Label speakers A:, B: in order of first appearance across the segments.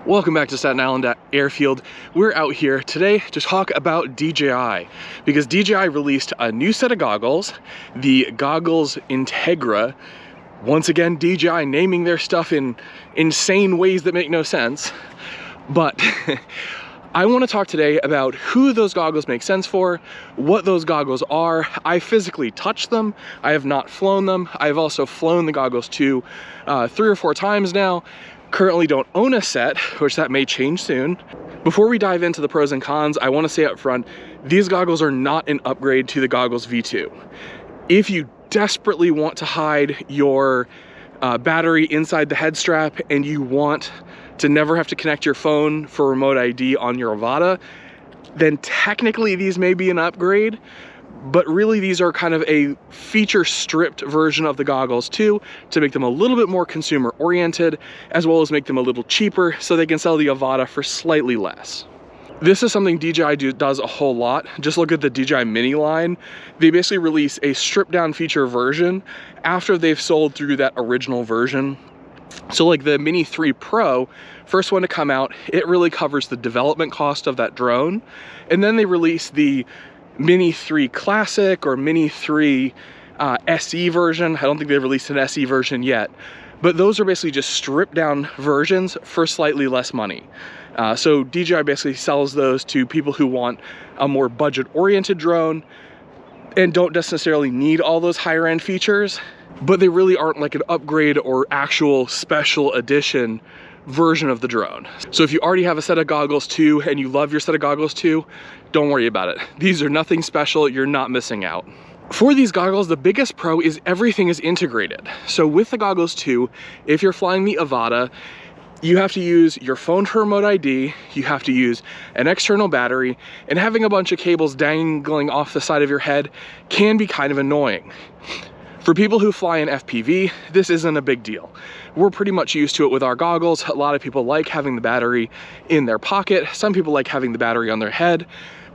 A: Welcome back to Staten Island Airfield. We're out here today to talk about DJI because DJI released a new set of goggles, the goggles Integra. Once again, DJI naming their stuff in insane ways that make no sense. But I want to talk today about who those goggles make sense for, what those goggles are. I physically touched them. I have not flown them. I've also flown the goggles too 3 or 4 times now. Currently don't own a set, which that may change soon. Before we dive into the pros and cons, I want to say up front, these goggles are not an upgrade to the goggles V2. If you desperately want to hide your battery inside the head strap and you want to never have to connect your phone for remote ID on your Avata, then technically these may be an upgrade. But really these are kind of a feature stripped version of the goggles too, to make them a little bit more consumer oriented, as well as make them a little cheaper so they can sell the Avata for slightly less. This is something DJI does a whole lot. Just look at the DJI Mini line. They basically release a stripped down feature version after they've sold through that original version. So like the Mini 3 Pro, first one to come out, it really covers the development cost of that drone. And then they release the Mini 3 Classic or Mini 3 SE version. I don't think they've released an SE version yet, but those are basically just stripped down versions for slightly less money. So DJI basically sells those to people who want a more budget oriented drone and don't necessarily need all those higher end features, but they really aren't like an upgrade or actual special edition version of the drone. So if you already have a set of goggles too and you love your set of goggles too, don't worry about it. These are nothing special, you're not missing out. For these goggles, the biggest pro is everything is integrated. So with the goggles too, if you're flying the Avata, you have to use your phone for remote ID, you have to use an external battery, and having a bunch of cables dangling off the side of your head can be kind of annoying. For people who fly in FPV, this isn't a big deal. We're pretty much used to it with our goggles. A lot of people like having the battery in their pocket. Some people like having the battery on their head.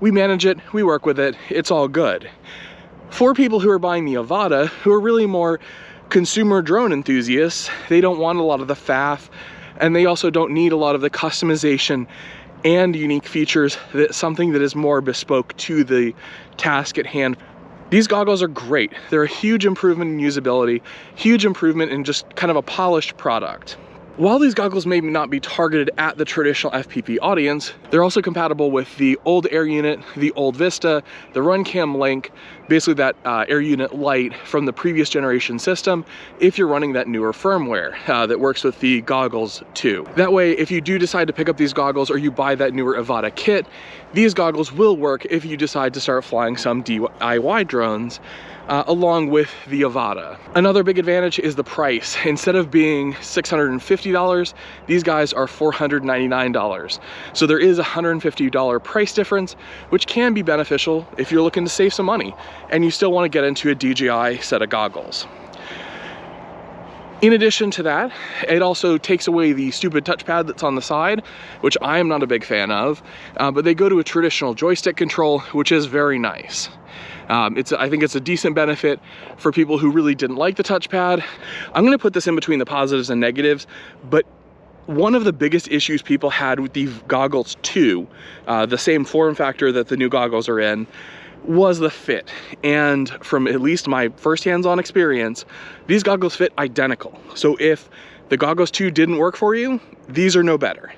A: We manage it, we work with it, it's all good. For people who are buying the Avata, who are really more consumer drone enthusiasts, they don't want a lot of the faff, and they also don't need a lot of the customization and unique features, that something that is more bespoke to the task at hand. These goggles are great. They're a huge improvement in usability, huge improvement in just kind of a polished product. While these goggles may not be targeted at the traditional FPV audience, they're also compatible with the old Air Unit, the old Vista, the RunCam Link, basically that Air Unit Lite from the previous generation system, if you're running that newer firmware that works with the goggles too. That way, if you do decide to pick up these goggles or you buy that newer Avata kit, these goggles will work if you decide to start flying some DIY drones along with the Avata. Another big advantage is the price. Instead of being $650, these guys are $499. So there is a $150 price difference, which can be beneficial if you're looking to save some money and you still want to get into a DJI set of goggles. In addition to that, it also takes away the stupid touchpad that's on the side, which I am not a big fan of, but they go to a traditional joystick control, which is very nice. I think it's a decent benefit for people who really didn't like the touchpad. I'm gonna put this in between the positives and negatives, but one of the biggest issues people had with the goggles too, the same form factor that the new goggles are in, was the fit. And from at least my first hands-on experience, these goggles fit identical. So if the goggles 2 didn't work for you, these are no better.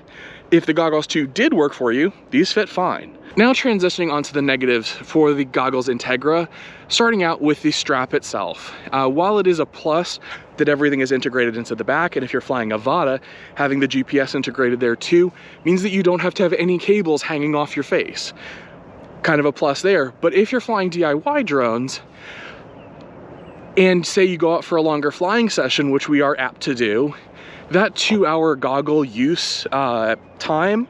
A: If the goggles 2 did work for you, these fit fine. Now transitioning onto the negatives for the goggles Integra, starting out with the strap itself. While it is a plus that everything is integrated into the back, and if you're flying Avata, having the GPS integrated there too, means that you don't have to have any cables hanging off your face. Kind of a plus there. But if you're flying DIY drones, and say you go out for a longer flying session, which we are apt to do, that 2-hour goggle use time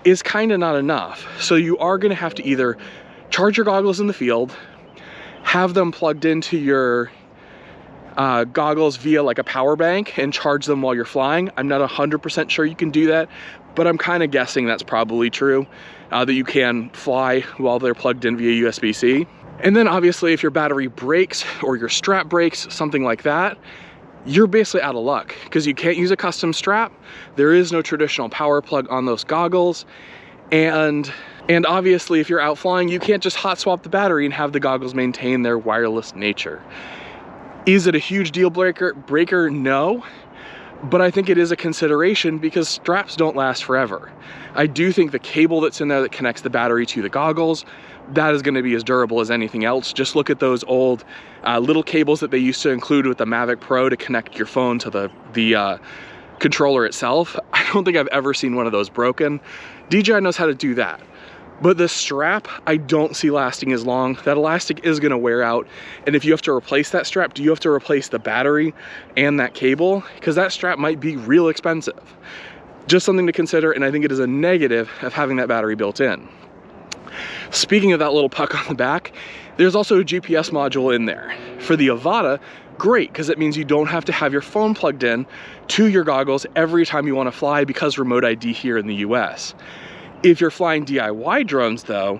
A: is kind of not enough. So you are going to have to either charge your goggles in the field, have them plugged into your goggles via like a power bank and charge them while you're flying. I'm not 100% sure you can do that, but I'm kind of guessing that's probably true, that you can fly while they're plugged in via USB-C. And then obviously if your battery breaks or your strap breaks, something like that, you're basically out of luck because you can't use a custom strap. There is no traditional power plug on those goggles. And obviously if you're out flying, you can't just hot swap the battery and have the goggles maintain their wireless nature. Is it a huge deal breaker? No. But I think it is a consideration because straps don't last forever. I do think the cable that's in there that connects the battery to the goggles, that is going to be as durable as anything else. Just look at those old little cables that they used to include with the Mavic Pro to connect your phone to the controller itself. I don't think I've ever seen one of those broken. DJI knows how to do that. But the strap, I don't see lasting as long. That elastic is gonna wear out. And if you have to replace that strap, do you have to replace the battery and that cable? Because that strap might be real expensive. Just something to consider, and I think it is a negative of having that battery built in. Speaking of that little puck on the back, there's also a GPS module in there. For the Avata, great, because it means you don't have to have your phone plugged in to your goggles every time you wanna fly because remote ID here in the US. If you're flying DIY drones though,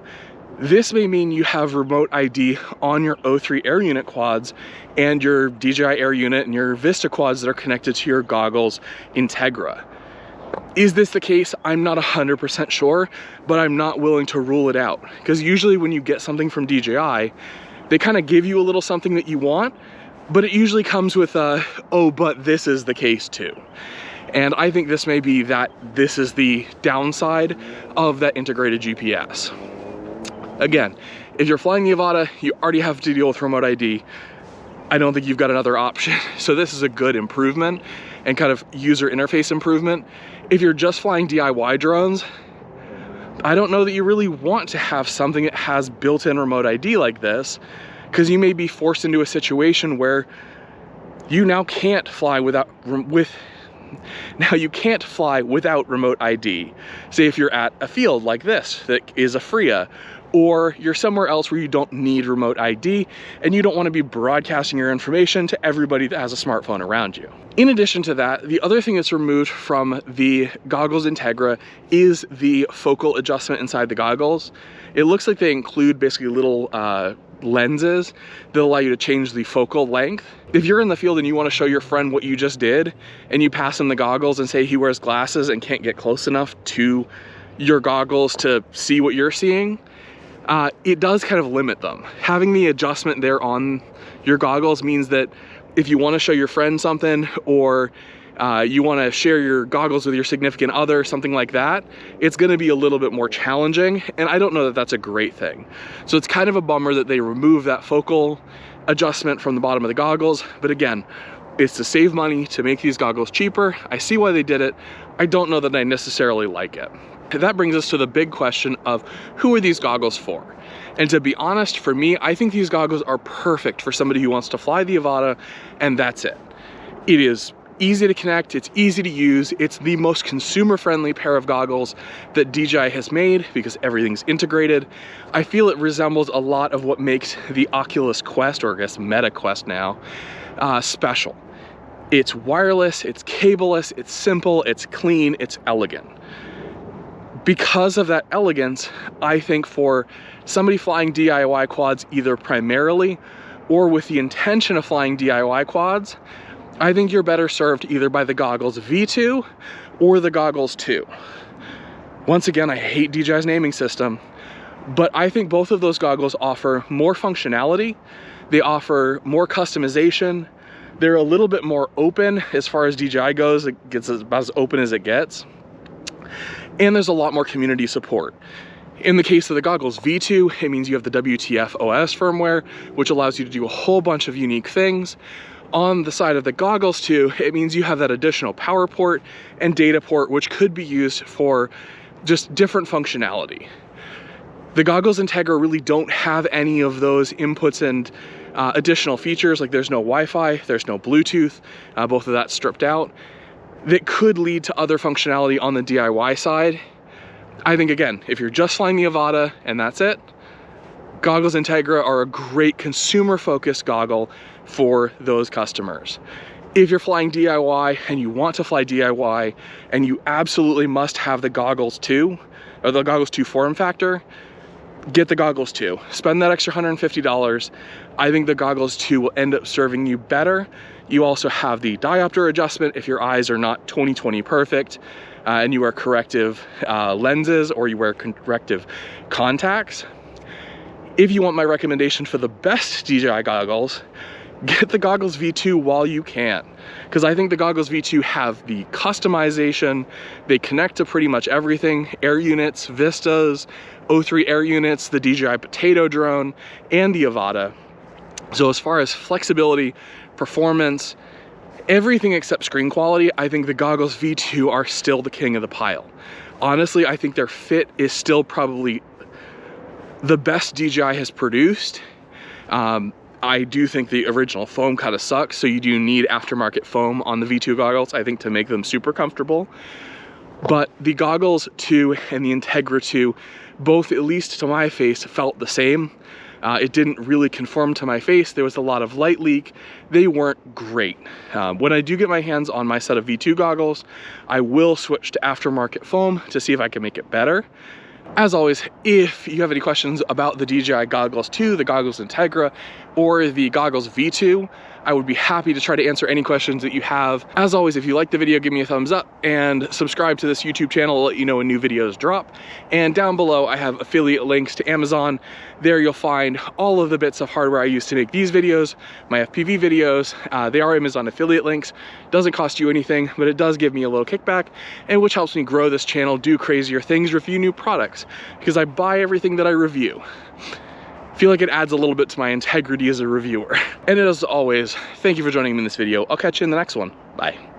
A: this may mean you have remote ID on your O3 Air Unit quads and your DJI Air Unit and your Vista quads that are connected to your goggles Integra. Is this the case? I'm not 100% sure, but I'm not willing to rule it out. Because usually when you get something from DJI, they kind of give you a little something that you want, but it usually comes with oh, but this is the case too. And I think this may be that this is the downside of that integrated GPS. Again, if you're flying the Avata, you already have to deal with remote ID. I don't think you've got another option. So this is a good improvement and kind of user interface improvement. If you're just flying DIY drones, I don't know that you really want to have something that has built-in remote ID like this, because you may be forced into a situation where you now can't fly without remote ID. Say if you're at a field like this that is a FRIA, or you're somewhere else where you don't need remote ID and you don't want to be broadcasting your information to everybody that has a smartphone around you. In addition to that, the other thing that's removed from the goggles Integra is the focal adjustment inside the goggles. It looks like they include basically little lenses that allow you to change the focal length. If you're in the field and you want to show your friend what you just did and you pass him the goggles and say he wears glasses and can't get close enough to your goggles to see what you're seeing, it does kind of limit them. Having the adjustment there on your goggles means that if you want to show your friend something, or you want to share your goggles with your significant other, something like that, it's going to be a little bit more challenging, and I don't know that that's a great thing. So it's kind of a bummer that they remove that focal adjustment from the bottom of the goggles, but again, it's to save money, to make these goggles cheaper. I see why they did it. I don't know that I necessarily like it. That brings us to the big question of who are these goggles for? And to be honest, for me, I think these goggles are perfect for somebody who wants to fly the Avata, and that's it. It is easy to connect, it's easy to use, it's the most consumer-friendly pair of goggles that DJI has made because everything's integrated. I feel it resembles a lot of what makes the Oculus Quest, or I guess Meta Quest now, special. It's wireless, it's cableless, it's simple, it's clean, it's elegant. Because of that elegance, I think for somebody flying DIY quads either primarily or with the intention of flying DIY quads, I think you're better served either by the goggles V2 or the goggles 2. Once again, I hate DJI's naming system, but I think both of those goggles offer more functionality, they offer more customization, they're a little bit more open as far as DJI goes, it gets about as open as it gets. And there's a lot more community support. In the case of the goggles V2, it means you have the WTFOS firmware, which allows you to do a whole bunch of unique things. On the side of the goggles 2, it means you have that additional power port and data port, which could be used for just different functionality. The goggles Integra really don't have any of those inputs and additional features, like there's no Wi-Fi, there's no Bluetooth, both of that stripped out. That could lead to other functionality on the DIY side. I think, again, if you're just flying the Avata and that's it, goggles Integra are a great consumer-focused goggle for those customers. If you're flying DIY and you want to fly DIY and you absolutely must have the goggles 2, or the goggles 2 form factor, get the goggles too. Spend that extra $150. I think the goggles too will end up serving you better. You also have the diopter adjustment if your eyes are not 20/20 perfect and you wear corrective lenses or you wear corrective contacts. If you want my recommendation for the best DJI goggles, get the Goggles V2 while you can, because I think the Goggles V2 have the customization. They connect to pretty much everything: air units, Vistas, O3 air units, the DJI Potato drone, and the Avata. So as far as flexibility, performance, everything except screen quality, I think the Goggles V2 are still the king of the pile. Honestly, I think their fit is still probably the best DJI has produced. I do think the original foam kind of sucks, so you do need aftermarket foam on the V2 goggles, I think, to make them super comfortable. But the Goggles 2 and the Integra 2, both, at least to my face, felt the same. It didn't really conform to my face. There was a lot of light leak. They weren't great. When I do get my hands on my set of V2 goggles, I will switch to aftermarket foam to see if I can make it better. As always, if you have any questions about the DJI Goggles 2, the Goggles Integra, or the Goggles V2, I would be happy to try to answer any questions that you have. As always, if you like the video, give me a thumbs up and subscribe to this YouTube channel to let you know when new videos drop. And down below, I have affiliate links to Amazon. There you'll find all of the bits of hardware I use to make these videos, my FPV videos. They are Amazon affiliate links. Doesn't cost you anything, but it does give me a little kickback, and which helps me grow this channel, do crazier things, review new products, because I buy everything that I review. Feel like it adds a little bit to my integrity as a reviewer. And as always, thank you for joining me in this video. I'll catch you in the next one. Bye.